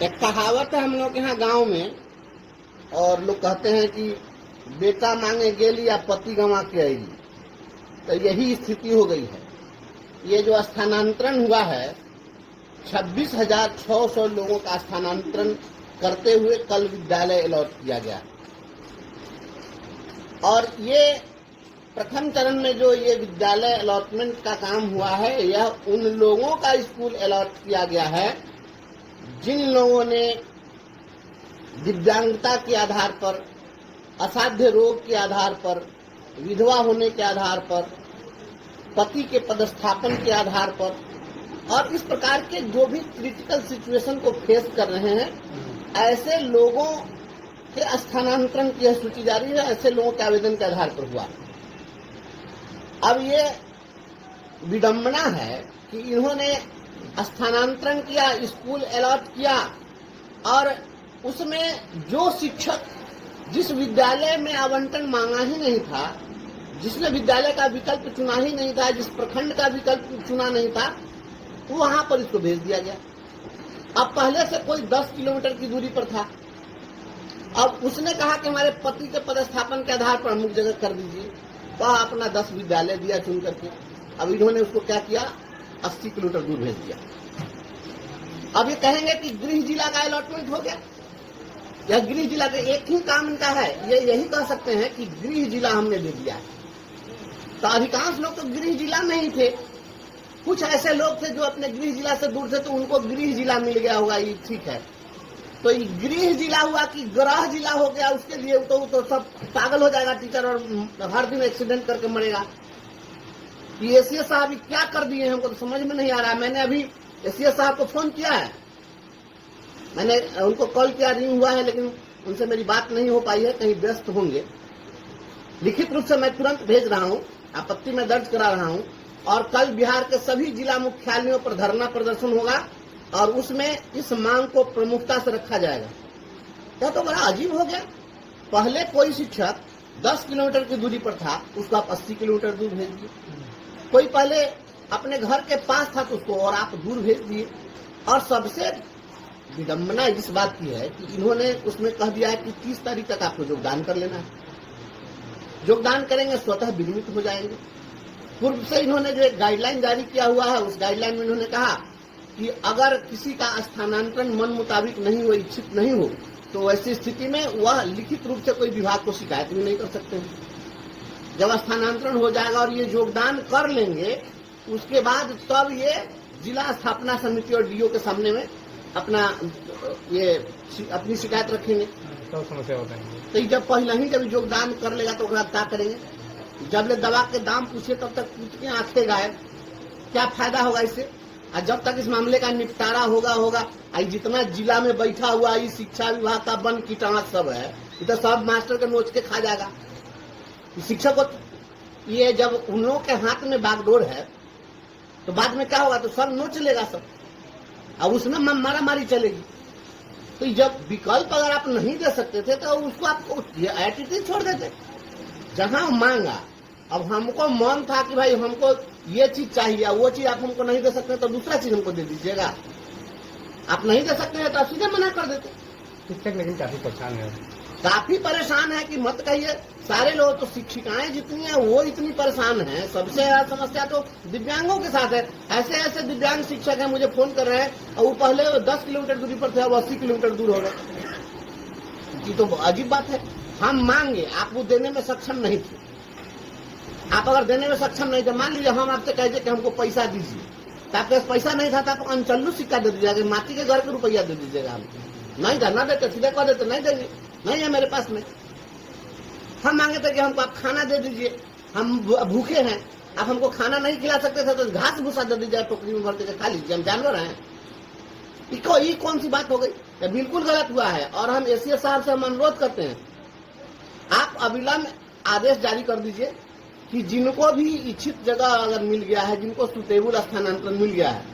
एक कहावत है हम लोग के यहाँ गांव में, और लोग कहते हैं कि बेटा मांगे गेली या पति गंवा के आई। तो यही स्थिति हो गई है। ये जो स्थानांतरण हुआ है, 26,600 लोगों का स्थानांतरण करते हुए कल विद्यालय अलॉट किया गया। और ये प्रथम चरण में जो ये विद्यालय अलॉटमेंट का काम हुआ है, यह उन लोगों का स्कूल अलॉट किया गया है जिन लोगों ने दिव्यांगता के आधार पर, असाध्य रोग के आधार पर, विधवा होने के आधार पर, पति के पदस्थापन के आधार पर और इस प्रकार के जो भी क्रिटिकल सिचुएशन को फेस कर रहे हैं, ऐसे लोगों के स्थानांतरण की सूची जारी है। ऐसे लोगों के आवेदन के आधार पर हुआ। अब ये विडंबना है कि इन्होंने स्थानांतरण किया, स्कूल अलॉट किया और उसमें जो शिक्षक जिस विद्यालय में आवंटन मांगा ही नहीं था, जिसने विद्यालय का विकल्प चुना ही नहीं था, जिस प्रखंड का विकल्प चुना नहीं था, वहां पर इसको भेज दिया गया। अब पहले से कोई 10 किलोमीटर की दूरी पर था। अब उसने कहा कि हमारे पति के पदस्थापन के आधार पर अमुक जगह कर दीजिए, तो अपना 10 विद्यालय दिया चुन करके। अब इन्होंने उसको क्या किया, 80 किलोमीटर दूर भेज दिया। अब ये कहेंगे कि गृह जिला का अलॉटमेंट हो गया। यह गृह जिला का एक ही काम इनका है, ये यही कह सकते हैं कि गृह जिला हमने दे दिया है। तो अधिकांश लोग तो गृह जिला में ही थे। कुछ ऐसे लोग थे जो अपने गृह जिला से दूर थे, तो उनको गृह जिला मिल गया होगा, ये ठीक है। तो ये गृह जिला हुआ कि ग्रह जिला हो गया, उसके लिए तो सब पागल हो जाएगा टीचर, और हर दिन एक्सीडेंट करके मरेगा। एसीएस साहब क्या कर दिए हमको तो समझ में नहीं आ रहा। मैंने अभी एसीएस साहब को फोन किया है, मैंने उनको कॉल किया, रिंग हुआ है, लेकिन उनसे मेरी बात नहीं हो पाई है, कहीं व्यस्त होंगे। लिखित रूप से मैं तुरंत भेज रहा हूं, आपत्ति में दर्ज करा रहा हूं। और कल बिहार के सभी जिला मुख्यालयों पर धरना प्रदर्शन होगा और उसमें इस मांग को प्रमुखता से रखा जाएगा। यह तो बड़ा अजीब हो गया। पहले कोई शिक्षक 10 किलोमीटर की दूरी पर था, उसको आप 80 किलोमीटर दूर भेज दिए। कोई पहले अपने घर के पास था, तो उसको और आप दूर भेज दिए। और सबसे विडंबना इस बात की है कि इन्होंने उसमें कह दिया है कि 30 तारीख तक आपको योगदान कर लेना है। योगदान करेंगे स्वतः विनिमित हो जाएंगे। पूर्व से इन्होंने जो एक गाइडलाइन जारी किया हुआ है, उस गाइडलाइन में इन्होंने कहा कि अगर किसी का स्थानांतरण मन मुताबिक नहीं हो, इच्छित नहीं हो, तो ऐसी स्थिति में वह लिखित रूप से कोई विभाग को शिकायत भी नहीं कर सकते हैं। जब स्थानांतरण हो जाएगा और ये योगदान कर लेंगे, उसके बाद तब ये जिला स्थापना समिति और डीओ के सामने में अपनी शिकायत रखेंगे। तो समस्या हो जाएंगे। तो जब पहले ही जब योगदान कर लेगा तो क्या करेंगे? जब ले दवा के दाम पूछे तब तक पूछते आंखें गायब। क्या फायदा होगा इससे? और जब तक इस मामले का निपटारा होगा जितना जिला में बैठा हुआ ये शिक्षा विभाग का बन कीटाणु सब है, ये तो सब मास्टर के नोच के खा जाएगा। शिक्षक को ये जब उन लोगों के हाथ में बागडोर है, तो बाद में क्या होगा, तो सब नोच लेगा सब, और उसमें मारा मारी चलेगी। तो जब विकल्प अगर आप नहीं दे सकते थे, तो उसको आप एटीट्यूड छोड़ देते। जहां मांगा, अब हमको मन था कि भाई हमको ये चीज चाहिए, वो चीज आप हमको नहीं दे सकते, तो दूसरा चीज हमको दे दीजिएगा। आप नहीं दे सकते हैं तो आप सीधे मना कर देते। शिक्षक लेकिन काफी परेशान है, काफी परेशान है कि मत कहिए। सारे लोग तो शिक्षिकाएं जितनी हैं वो इतनी परेशान हैं। सबसे ज्यादा समस्या तो दिव्यांगों के साथ है। ऐसे ऐसे दिव्यांग शिक्षक हैं, मुझे फोन कर रहे हैं, और वो पहले 10 किलोमीटर दूरी पर थे, अब 80 किलोमीटर दूर हो गए। ये तो अजीब बात है। हम मांगे, आप वो देने में सक्षम नहीं थे। आप अगर देने में सक्षम नहीं थे, मान लीजिए हम आपसे कह दे कि हमको पैसा दीजिए, तो आपके पास पैसा नहीं था, तो आप अंचल्लू सिक्का दे दीजिएगा, माटी के घर के रुपया दे दीजिएगा। हम नहीं था, ना देते, सीधे कह देते नहीं देंगे, नहीं है मेरे पास में। हम मांगे थे कि हमको आप खाना दे दीजिए, हम भूखे हैं, आप हमको खाना नहीं खिला सकते थे, तो घास भूसा दे दीजिए, टोकरी में भर के खा लीजिए, हम जानवर हैं। ये कौन सी बात हो गई? ये बिल्कुल गलत हुआ है। और हम एसीएस साहब से हम अनुरोध करते हैं, आप अविलंब आदेश जारी कर दीजिए कि जिनको भी इच्छित जगह अगर मिल गया है, जिनको सुटेबल स्थानांतरण मिल गया है,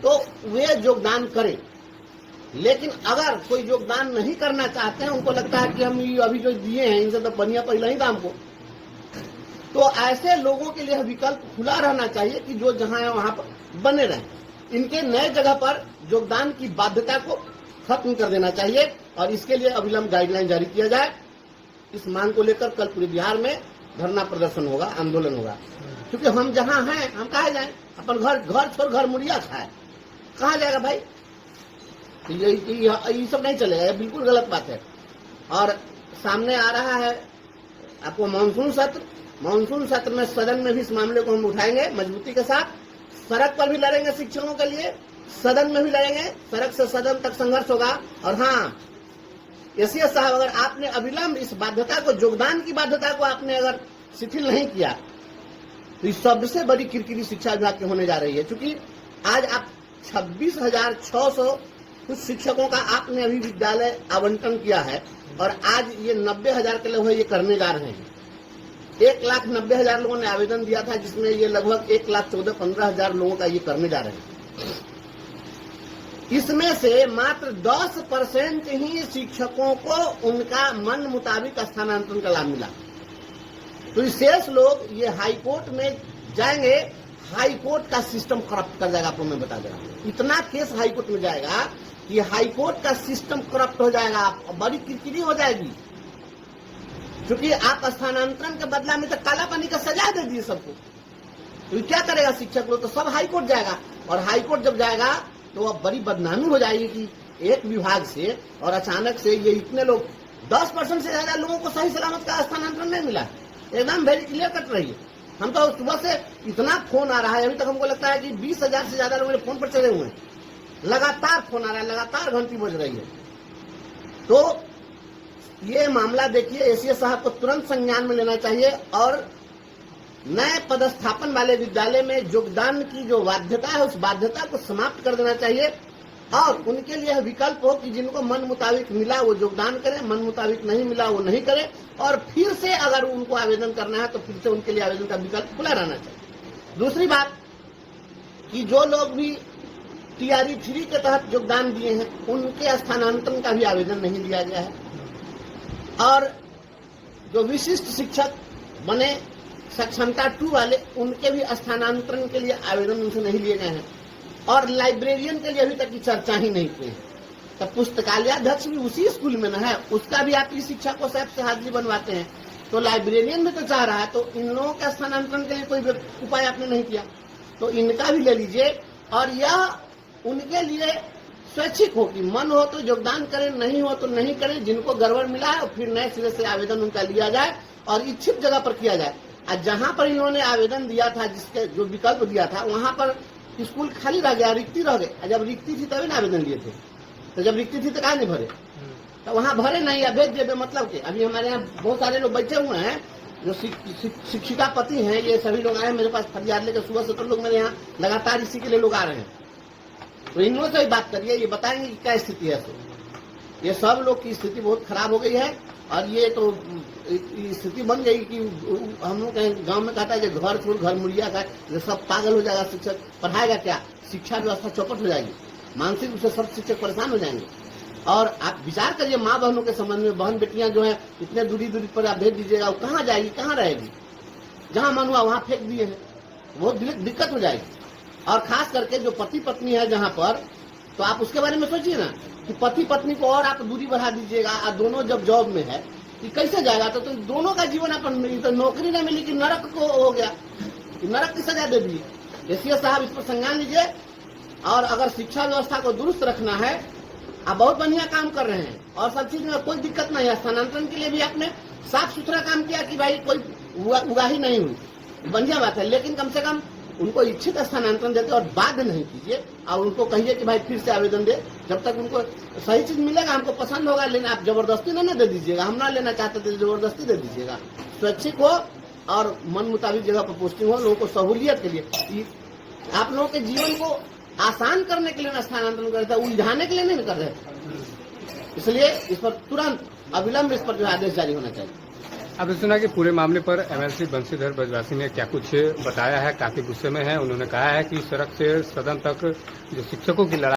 तो वे योगदान करें। लेकिन अगर कोई योगदान नहीं करना चाहते हैं, उनको लगता है कि हम अभी जो दिए हैं इनसे तो बढ़िया पहले ही दाम को, तो ऐसे लोगों के लिए विकल्प खुला रहना चाहिए कि जो जहां है वहां पर बने रहें। इनके नए जगह पर योगदान की बाध्यता को खत्म कर देना चाहिए और इसके लिए अविलंब गाइडलाइन जारी किया जाए। इस मांग को लेकर कल पूरे बिहार में धरना प्रदर्शन होगा, आंदोलन होगा। क्योंकि हम जहां हैं हम कहा जाए, अपन घर छोड़ घर मुड़िया खाए, कहा जाएगा भाई? ये सब नहीं चलेगा, ये बिल्कुल गलत बात है। और सामने आ रहा है आपको मानसून सत्र में सदन में भी इस मामले को हम उठाएंगे मजबूती के साथ। सड़क पर भी लड़ेंगे शिक्षकों के लिए, सदन में भी लड़ेंगे, सड़क से सदन तक संघर्ष होगा। और हाँ, एसीएस साहब, अगर आपने अविलंब इस बाध्यता को, योगदान की बाध्यता को आपने अगर शिथिल नहीं किया तो इस सबसे बड़ी किरकिरी शिक्षा विभाग की होने जा रही है। क्योंकि आज आप 26,600 कुछ शिक्षकों का आपने अभी विद्यालय आवंटन किया है और आज ये 90,000 के लोग ये करने जा रहे हैं। 1,90,000 लोगों ने आवेदन दिया था, जिसमें ये लगभग 1,14,15,000 लोगों का ये करने जा रहे हैं। इसमें से मात्र 10% ही शिक्षकों को उनका मन मुताबिक स्थानांतरण का लाभ मिला। तो शेष लोग ये हाई कोर्ट में जाएंगे, हाई कोर्ट का सिस्टम करप्ट कर जाएगा। आपको मैं बता दे रहा हूं, इतना केस हाई कोर्ट में जाएगा कि हाई कोर्ट का सिस्टम करप्ट हो जाएगा, बड़ी किरकिरी हो जाएगी। क्योंकि आप स्थानांतरण के बदला में तो काला पानी का सजा दे दिए सबको, तो क्या करेगा शिक्षक लोग? तो सब हाई कोर्ट जाएगा और हाई कोर्ट जब जाएगा तो अब बड़ी बदनामी हो जाएगी कि एक विभाग से और अचानक से ये इतने लोग 10% से ज्यादा लोगों को सही सलामत का स्थानांतरण नहीं मिला। एकदम वेरी क्लियर कट रही है। हम तो सुबह से इतना फोन आ रहा है, अभी तक हमको लगता है कि 20,000 से ज्यादा लोग मेरे फोन पर चले हुए हैं। लगातार फोन आ रहा है, लगातार घंटी बज रही है। तो ये मामला देखिए, एसीएस साहब को तुरंत संज्ञान में लेना चाहिए और नए पदस्थापन वाले विद्यालय में योगदान की जो बाध्यता है उस बाध्यता को समाप्त कर देना चाहिए और उनके लिए विकल्प हो कि जिनको मन मुताबिक मिला वो योगदान करें, मन मुताबिक नहीं मिला वो नहीं करें। और फिर से अगर उनको आवेदन करना है तो फिर से उनके लिए आवेदन का विकल्प खुला रहना चाहिए। दूसरी बात कि जो लोग भी टीआरई 3 के तहत योगदान दिए हैं उनके स्थानांतरण का भी आवेदन नहीं दिया गया है। और जो विशिष्ट शिक्षक बने सक्षमता 2 वाले, उनके भी स्थानांतरण के लिए आवेदन उनसे नहीं लिए गए हैं। और लाइब्रेरियन के लिए अभी तक की चर्चा ही नहीं की है। तो पुस्तकालयाध्यक्ष भी उसी स्कूल में न है, उसका भी आप इस शिक्षा को साहब से हाजिरी बनवाते हैं। तो लाइब्रेरियन भी तो चाह रहा है, तो इन लोगों के स्थानांतरण के लिए कोई उपाय आपने नहीं किया, तो इनका भी ले लीजिए। और यह उनके लिए स्वैच्छिक हो कि मन हो तो योगदान करें, नहीं हो तो नहीं करें। जिनको गड़बड़ मिला है और फिर नए सिरे से आवेदन उनका लिया जाए और इच्छित जगह पर किया जाए। आज जहां पर इन्होंने आवेदन दिया था, जिसके जो विकल्प दिया था, वहां पर स्कूल खाली रह गया, रिक्ति रह गए। जब रिक्ति थी तभी ना आवेदन लिए थे, तो जब रिक्ति थी तो कहा नहीं भरे? तो वहां भरे नहीं या भेज दिए मतलब के। अभी हमारे यहाँ बहुत सारे लोग बैठे हुए हैं जो शिक्षिका पति हैं, ये सभी लोग आए मेरे पास फरियाद लेकर। सुबह से तो लोग मेरे यहाँ लगातार इसी के लिए लोग आ रहे हैं। तो इन लोगों से भी बात करिए, ये बताएंगे कि क्या स्थिति है। ये सब लोग की स्थिति बहुत खराब हो गई है और ये तो स्थिति बन गई कि हम लोग गांव में कहता है कि घर छोड़ घर मुड़िया का, ये सब पागल हो जाएगा। शिक्षक पढ़ाएगा क्या? शिक्षा व्यवस्था चौपट हो जाएगी, मानसिक रूप से सब शिक्षक परेशान हो जाएंगे। और आप विचार करिए माँ बहनों के संबंध में, बहन बेटियां जो है इतने दूरी पर आप भेज दीजिएगा, वो कहाँ जाएगी, कहाँ रहेगी? जहां मन हुआ वहां फेंक दिए हैं, बहुत दिक्कत हो जाएगी। और खास करके जो पति पत्नी है जहां पर, तो आप उसके बारे में सोचिए ना कि पति पत्नी को और आप दूरी बढ़ा दीजिएगा और दोनों जब जॉब में है कि कैसे जाएगा? तो दोनों का जीवन अपन, तो नौकरी न मिली कि नरक को हो गया, कि नरक की सजा दे दी। एसीएस साहब इस पर संज्ञान लीजिए। और अगर शिक्षा व्यवस्था को दुरुस्त रखना है, आप बहुत बढ़िया काम कर रहे हैं और सब चीज में कोई दिक्कत नहीं है। स्थानांतरण के लिए भी आपने साफ सुथरा काम किया कि भाई कोई उगाही नहीं हुई, बढ़िया बात है। लेकिन कम से कम उनको इच्छित स्थानांतरण देते और बाध्य नहीं कीजिए और उनको कहिए कि भाई फिर से आवेदन दे। जब तक उनको सही चीज मिलेगा, हमको पसंद होगा, लेना आप जबरदस्ती ना दे दीजिएगा। हम ना लेना चाहते थे, जबरदस्ती दे दीजिएगा। स्वैच्छिक हो और मन मुताबिक जगह पर पोस्टिंग हो, लोगों को सहूलियत के लिए, आप लोगों के जीवन को आसान करने के लिए स्थानांतरण कर रहे थे, उलझाने के लिए नहीं कर रहे थे। इसलिए इस पर तुरंत अविलंब इस पर जो आदेश जारी होना चाहिए। आपने सुना कि पूरे मामले पर एमएलसी बंशीधर ब्रजवासी ने क्या कुछ बताया है, काफी गुस्से में है। उन्होंने कहा है कि सड़क से सदन तक जो शिक्षकों की लड़ाई